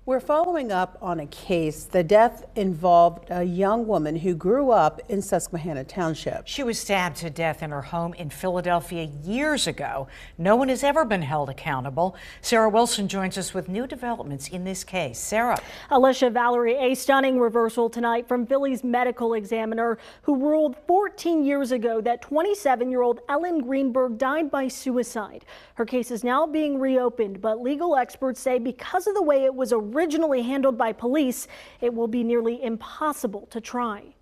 We're following up on a case. The death involved a young woman who grew up in Susquehanna Township. She was stabbed to death in her home in Philadelphia years ago. No one has ever been held accountable. Sarah Wilson joins us with new developments in this case. Sarah. Alicia Valerie, a stunning reversal tonight from Philly's medical examiner who ruled 14 years ago that 27-year-old Ellen Greenberg died by suicide. Her case is now being reopened, but legal experts say because of the way it was originally handled by police, it will be nearly impossible to try.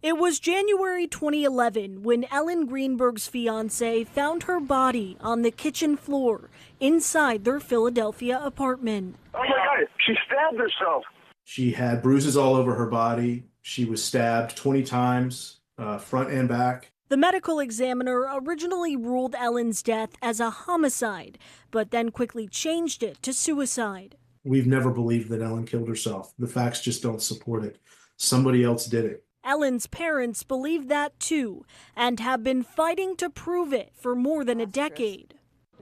It was January 2011 when Ellen Greenberg's fiancé found her body on the kitchen floor inside their Philadelphia apartment. Oh my God, she stabbed herself. She had bruises all over her body. She was stabbed 20 times, front and back. The medical examiner originally ruled Ellen's death as a homicide, but then quickly changed it to suicide. We've never believed that Ellen killed herself. The facts just don't support it. Somebody else did it. Ellen's parents believe that too, and have been fighting to prove it for more than a decade.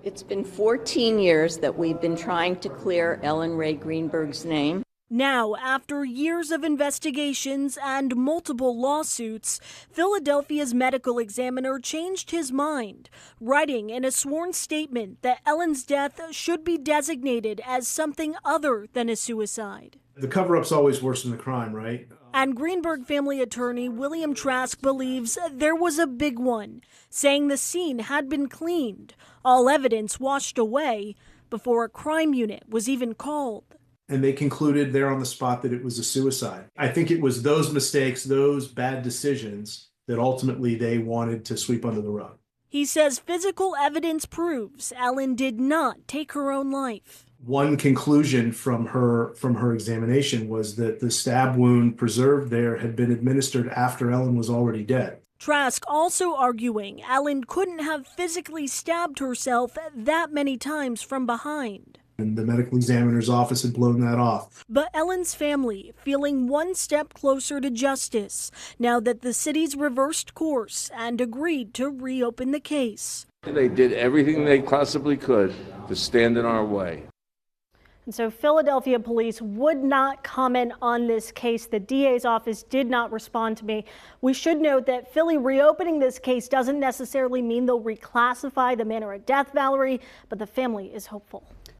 It's been 14 years that we've been trying to clear Ellen Ray Greenberg's name. Now, after years of investigations and multiple lawsuits, Philadelphia's medical examiner changed his mind, writing in a sworn statement that Ellen's death should be designated as something other than a suicide. The cover-up's always worse than the crime, right? And Greenberg family attorney William Trask believes there was a big one, saying the scene had been cleaned, all evidence washed away, before a crime unit was even called. And they concluded there on the spot that it was a suicide. I think it was those mistakes, those bad decisions, that ultimately they wanted to sweep under the rug. He says physical evidence proves Ellen did not take her own life. One conclusion from her examination was that the stab wound preserved there had been administered after Ellen was already dead. Trask also arguing Ellen couldn't have physically stabbed herself that many times from behind. And the medical examiner's office had blown that off. But Ellen's family feeling one step closer to justice now that the city's reversed course and agreed to reopen the case. They did everything they possibly could to stand in our way. And so Philadelphia police would not comment on this case. The DA's office did not respond to me. We should note that Philly reopening this case doesn't necessarily mean they'll reclassify the manner of death, Valerie, but the family is hopeful.